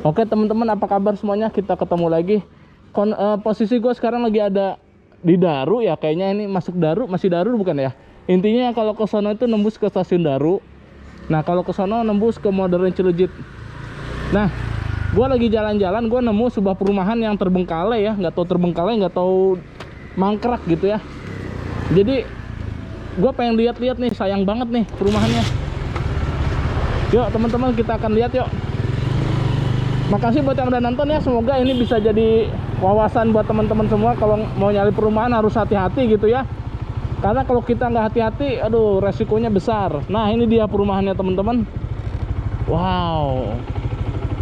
Oke teman-teman, apa kabar semuanya? Kita ketemu lagi. Posisi gue sekarang lagi ada di Daru ya, kayaknya ini masuk Daru, masih Daru bukan ya? Intinya kalau ke sono itu nembus ke stasiun Daru. Nah kalau ke sono nembus ke Modern Cileunjit. Nah, gue lagi jalan-jalan, gue nemu sebuah perumahan yang terbengkalai ya, nggak tahu terbengkalai, nggak tahu mangkrak gitu ya. Jadi gue pengen lihat-lihat nih, sayang banget nih perumahannya. Yuk teman-teman, kita akan lihat yuk. Makasih buat yang udah nonton ya, semoga ini bisa jadi wawasan buat teman-teman semua. Kalau mau nyari perumahan harus hati-hati gitu ya, karena kalau kita nggak hati-hati, aduh resikonya besar. Nah ini dia perumahannya teman-teman. Wow,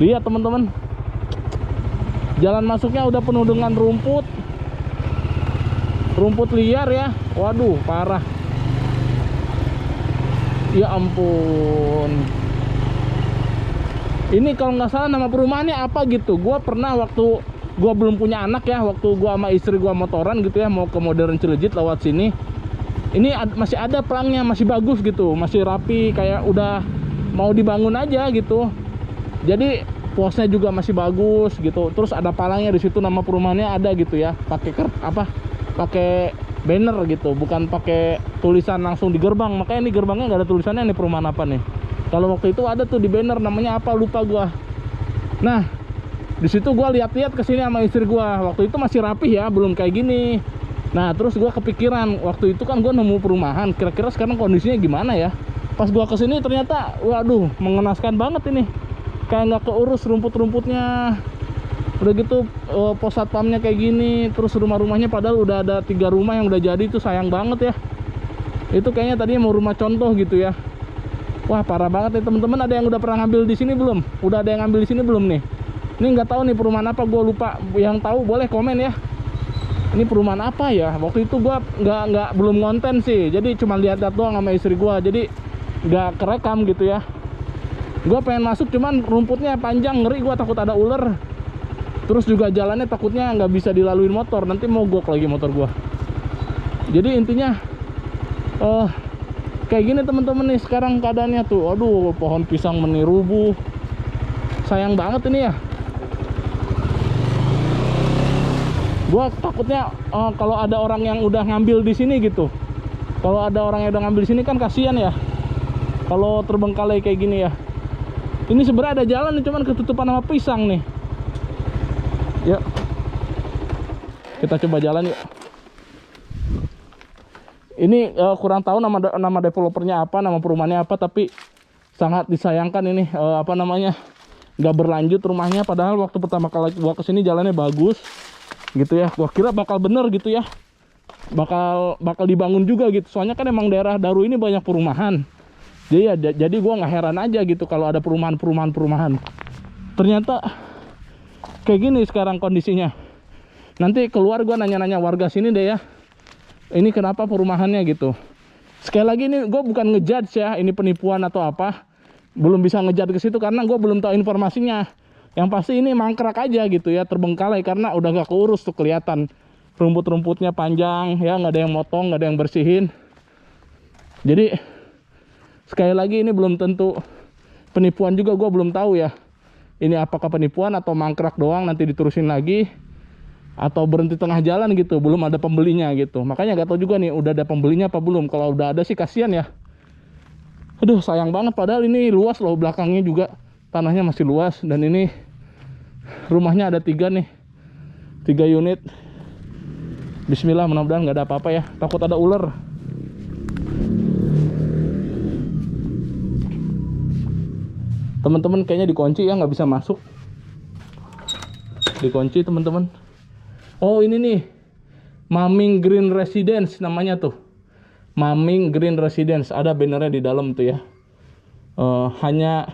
lihat teman-teman, jalan masuknya udah penuh dengan rumput liar ya. Waduh parah, ya ampun. Ini kalau nggak salah nama perumahannya apa gitu. Gua pernah waktu gua belum punya anak ya, waktu gua sama istri gua motoran gitu ya, mau ke Modern Cileunjit lewat sini. Ini masih ada pelangnya, masih bagus gitu, masih rapi, kayak udah mau dibangun aja gitu. Jadi posnya juga masih bagus gitu. Terus ada palangnya di situ, nama perumahannya ada gitu ya. Pakai banner gitu, bukan pakai tulisan langsung di gerbang. Makanya ini gerbangnya nggak ada tulisannya nih perumahan apa nih. Kalau waktu itu ada tuh di banner, namanya apa lupa gua. Nah, di situ gua lihat-lihat kesini sama istri gua. Waktu itu masih rapi ya, belum kayak gini. Nah, terus gua kepikiran, waktu itu kan gua nemu perumahan, kira-kira sekarang kondisinya gimana ya? Pas gua kesini ternyata, waduh, mengenaskan banget ini. Kayak nggak keurus rumput-rumputnya. Udah gitu pos satpamnya kayak gini, terus rumah-rumahnya padahal udah ada 3 rumah yang udah jadi, itu sayang banget ya. Itu kayaknya tadinya mau rumah contoh gitu ya. Wah parah banget nih teman-teman. Ada yang udah pernah ngambil di sini belum? Udah ada yang ngambil di sini belum nih? Ini nggak tahu nih perumahan apa, gue lupa. Yang tahu boleh komen ya. Ini perumahan apa ya? Waktu itu gue belum ngonten sih. Jadi cuma lihat-lihat doang sama istri gue. Jadi nggak kerekam gitu ya. Gue pengen masuk cuman rumputnya panjang, ngeri gue, takut ada ular. Terus juga jalannya takutnya nggak bisa dilaluin motor, nanti mogok lagi motor gue. Jadi intinya kayak gini teman-teman nih sekarang keadaannya tuh. Aduh, pohon pisang rubuh. Sayang banget ini ya. Gua takutnya kalau ada orang yang udah ngambil di sini gitu. Kalau ada orang yang udah ngambil di sini kan kasihan ya. Kalau terbengkalai kayak gini ya. Ini sebenarnya ada jalan nih, cuman ketutupan sama pisang nih. Yuk. Kita coba jalan yuk. Ini kurang tahu nama developernya apa, nama perumahannya apa, tapi sangat disayangkan ini nggak berlanjut rumahnya. Padahal waktu pertama kali gua kesini jalannya bagus gitu ya. Gua kira bakal bener gitu ya, bakal dibangun juga gitu. Soalnya kan emang daerah Daru ini banyak perumahan. Jadi gua nggak heran aja gitu kalau ada perumahan. Ternyata kayak gini sekarang kondisinya. Nanti keluar gua nanya-nanya warga sini deh ya, ini kenapa perumahannya gitu. Sekali lagi ini gue bukan ngejudge ya, ini penipuan atau apa. Belum bisa ngejudge ke situ karena gue belum tahu informasinya. Yang pasti ini mangkrak aja gitu ya, terbengkalai karena udah gak keurus tuh, kelihatan rumput-rumputnya panjang ya, nggak ada yang motong, nggak ada yang bersihin. Jadi sekali lagi ini belum tentu penipuan juga, gue belum tahu ya. Ini apakah penipuan atau mangkrak doang nanti diterusin lagi, atau berhenti tengah jalan gitu, belum ada pembelinya gitu. Makanya gak tahu juga nih udah ada pembelinya apa belum. Kalau udah ada sih kasihan ya. Aduh sayang banget, padahal ini luas loh, belakangnya juga tanahnya masih luas. Dan ini rumahnya ada 3 nih, 3 unit. Bismillah, mudah-mudahan gak ada apa-apa ya, takut ada ular. Teman-teman kayaknya dikunci ya, nggak bisa masuk, dikunci teman-teman. Oh ini nih, Maming Green Residence namanya tuh. Maming Green Residence, ada bannernya di dalam tuh ya. Hanya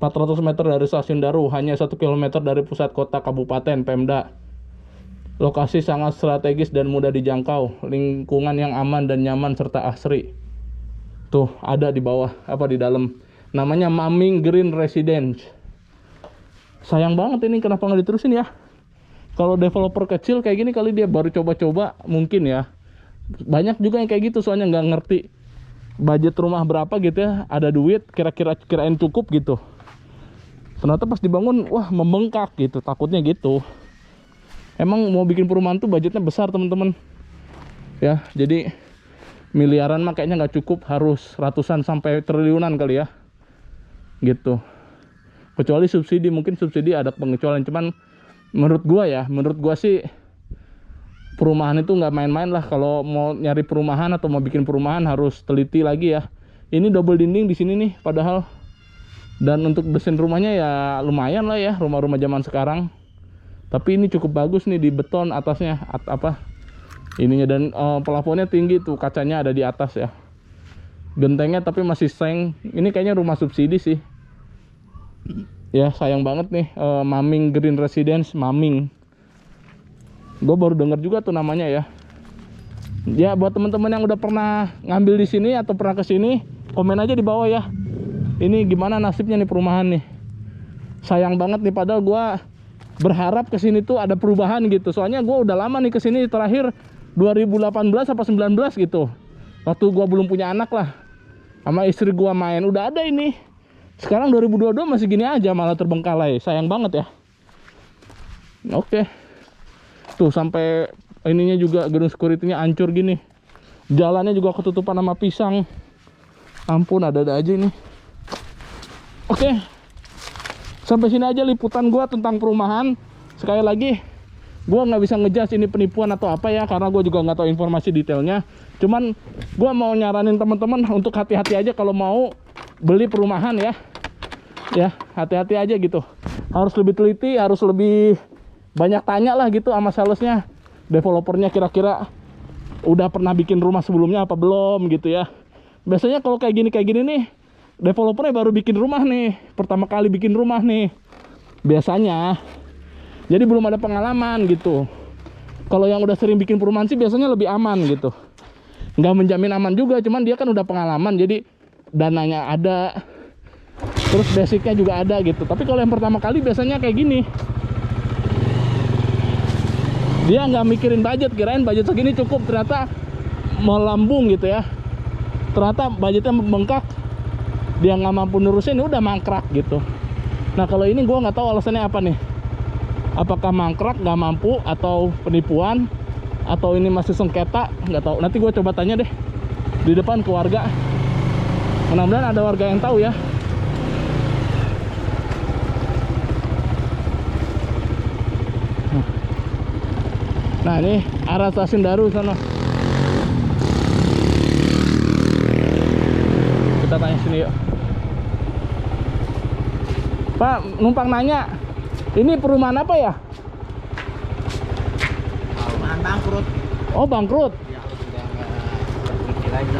400 meter dari stasiun Daru, hanya 1 km dari pusat kota kabupaten Pemda. Lokasi sangat strategis dan mudah dijangkau, lingkungan yang aman dan nyaman serta asri. Tuh ada di bawah, di dalam. Namanya Maming Green Residence. Sayang banget ini, kenapa nggak diterusin ya? Kalau developer kecil kayak gini kali dia baru coba-coba mungkin ya. Banyak juga yang kayak gitu, soalnya nggak ngerti budget rumah berapa gitu ya. Ada duit, kirain cukup gitu. Ternyata pas dibangun, wah membengkak gitu, takutnya gitu. Emang mau bikin perumahan tuh budgetnya besar teman-teman. Ya, jadi miliaran mah kayaknya nggak cukup, harus ratusan sampai triliunan kali ya. Gitu. Kecuali subsidi, mungkin subsidi ada pengecualian, cuman menurut gua sih perumahan itu nggak main-main lah. Kalau mau nyari perumahan atau mau bikin perumahan harus teliti lagi ya. Ini double dinding di sini nih padahal. Dan untuk desain rumahnya ya lumayan lah ya, rumah-rumah zaman sekarang. Tapi ini cukup bagus nih di beton atasnya, ininya, dan pelafonnya tinggi tuh, kacanya ada di atas ya. Gentengnya tapi masih seng. Ini kayaknya rumah subsidi sih. Ya sayang banget nih, Maming Green Residence, Maming. Gue baru denger juga tuh namanya ya. Ya buat teman-teman yang udah pernah ngambil di sini atau pernah ke sini, komen aja di bawah ya. Ini gimana nasibnya nih perumahan nih. Sayang banget nih, padahal gue berharap ke sini tuh ada perubahan gitu. Soalnya gue udah lama nih ke sini, terakhir 2018 apa 19 gitu. Waktu gue belum punya anak lah. Sama istri gue main, udah ada ini. Sekarang 2022 masih gini aja, malah terbengkalai. Sayang banget ya. Oke. Tuh sampai ininya juga, gedung security-nya hancur gini. Jalannya juga ketutupan sama pisang. Ampun, ada-ada aja ini. Oke. Sampai sini aja liputan gua tentang perumahan. Sekali lagi, gua nggak bisa ngejudge ini penipuan atau apa ya, karena gua juga nggak tahu informasi detailnya. Cuman gua mau nyaranin teman-teman untuk hati-hati aja kalau mau beli perumahan ya. Ya, hati-hati aja gitu. Harus lebih teliti, harus lebih banyak tanya lah gitu sama salesnya, developernya, kira-kira udah pernah bikin rumah sebelumnya apa belum gitu ya. Biasanya kalau kayak gini nih, developernya baru bikin rumah nih, pertama kali bikin rumah nih biasanya, jadi belum ada pengalaman gitu. Kalau yang udah sering bikin perumahan sih biasanya lebih aman gitu. Nggak menjamin aman juga, cuman dia kan udah pengalaman, jadi dananya ada, terus basicnya juga ada gitu. Tapi kalau yang pertama kali biasanya kayak gini, dia nggak mikirin budget, kirain budget segini cukup, ternyata melambung gitu ya. Ternyata budgetnya membengkak, dia nggak mampu nerusin, udah mangkrak gitu. Nah kalau ini gue nggak tahu alasannya apa nih. Apakah mangkrak, nggak mampu, atau penipuan, atau ini masih sengketa, nggak tahu. Nanti gue coba tanya deh di depan ke warga. Mudah-mudahan ada warga yang tahu ya. Nah ini arah stasiun Daru sana. Kita tanya sini yuk. Pak, numpang nanya, ini perumahan apa ya? Perumahan bangkrut. Oh bangkrut. Ya, udah nggak berpikir lagi.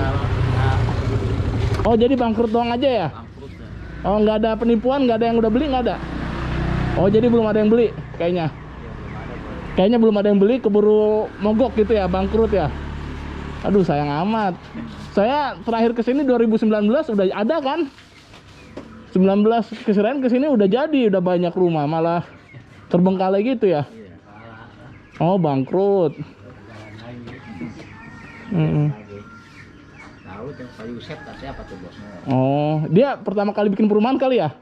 Oh jadi bangkrut doang aja ya? Bangkrut ya. Oh nggak ada penipuan, nggak ada yang udah beli, nggak ada? Oh jadi belum ada yang beli kayaknya. Kayaknya belum ada yang beli, keburu mogok gitu ya, bangkrut ya. Aduh sayang amat. Saya terakhir kesini 2019 udah ada kan? 19 kesini udah jadi, udah banyak rumah, malah terbengkalai gitu ya. Iya, salah. Oh bangkrut. Jalan lagi. Mm-mm. Tahu tuh Pak Yusef tak siapa tuh bosnya. Oh dia pertama kali bikin perumahan kali ya?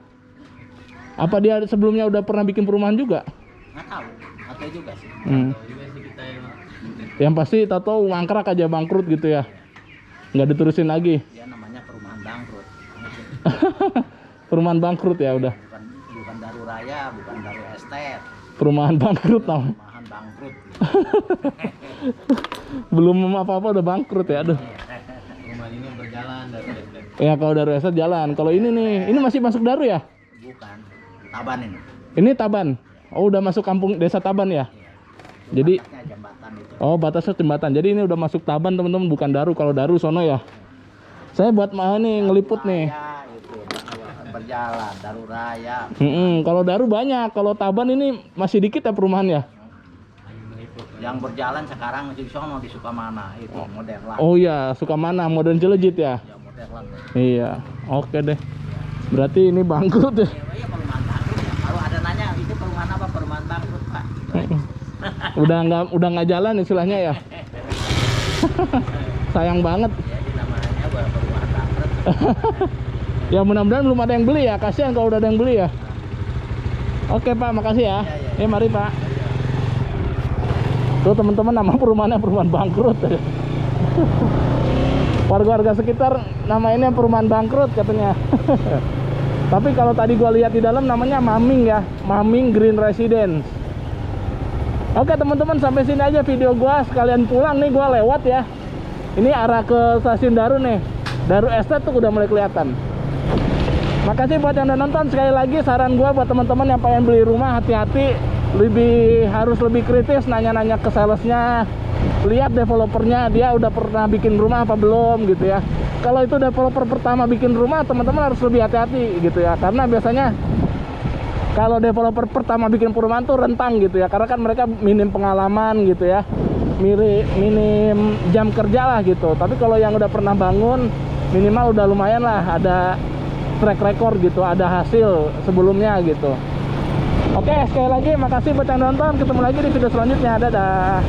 Apa dia sebelumnya udah pernah bikin perumahan juga? Nggak tahu. Nggak tahu juga sih. Hmm. Tahu juga sih kita yang Yang pasti tato mangkrak aja, bangkrut gitu ya, nggak diterusin lagi. dia namanya perumahan bangkrut. Perumahan bangkrut ya udah. Bukan Daru Raya, bukan Daru Estate. Perumahan bangkrut tau. Perumahan bangkrut. Belum apa-apa udah bangkrut ya, aduh. Rumah ini berjalan dari Ya kalau Daru Estate jalan. Kalau ini nih, ini masih masuk Daru ya? bukan Taban ini. Ini Taban. Oh udah masuk kampung desa Taban ya? Jadi Batasnya jembatan itu. oh batasnya jembatan. Jadi ini udah masuk Taban teman-teman, bukan Daru. Kalau Daru sono ya. Saya buat mau nih ngeliput nih. Raya itu berjalan Daru Raya. Kalau Daru banyak. Kalau Taban ini masih dikit ya perumahan ya. Yang berjalan sekarang di sono di Sukamana itu modern. Oh iya, Sukamana, Modern Cileujit ya. Ya modern. Iya, oke deh. Berarti ini bangkrut ya. Iya perumahan bangkrut ya. Kalau ada nanya itu perumahan apa, perumahan bangkrut Pak. Udah nggak jalan istilahnya ya. Sayang banget. Jadi namanya perumahan bangkrut. Ya mudah-mudahan belum ada yang beli ya. Kasihan kalau udah ada yang beli ya. Oke Pak, makasih ya. Iya, Mari Pak. Tuh teman-teman, nama perumahannya perumahan bangkrut. Warga-warga sekitar namainnya perumahan bangkrut katanya. Tapi kalau tadi gua lihat di dalam namanya Maming ya, Maming Green Residence. Oke teman-teman, sampai sini aja video gua, sekalian pulang nih gua lewat ya. Ini arah ke stasiun Daru nih. Daru Estate tuh udah mulai kelihatan. Makasih buat yang udah nonton. Sekali lagi saran gua buat teman-teman yang pengen beli rumah, hati-hati, harus lebih kritis nanya-nanya ke salesnya. Lihat developernya, dia udah pernah bikin rumah apa belum gitu ya. Kalau itu developer pertama bikin rumah, teman-teman harus lebih hati-hati gitu ya, karena biasanya kalau developer pertama bikin perumahan tuh rentang gitu ya, karena kan mereka minim pengalaman gitu ya, minim jam kerja lah gitu. Tapi kalau yang udah pernah bangun, minimal udah lumayan lah, ada track record gitu, ada hasil sebelumnya gitu. Oke, sekali lagi makasih buat yang nonton. Ketemu lagi di video selanjutnya. Dadah.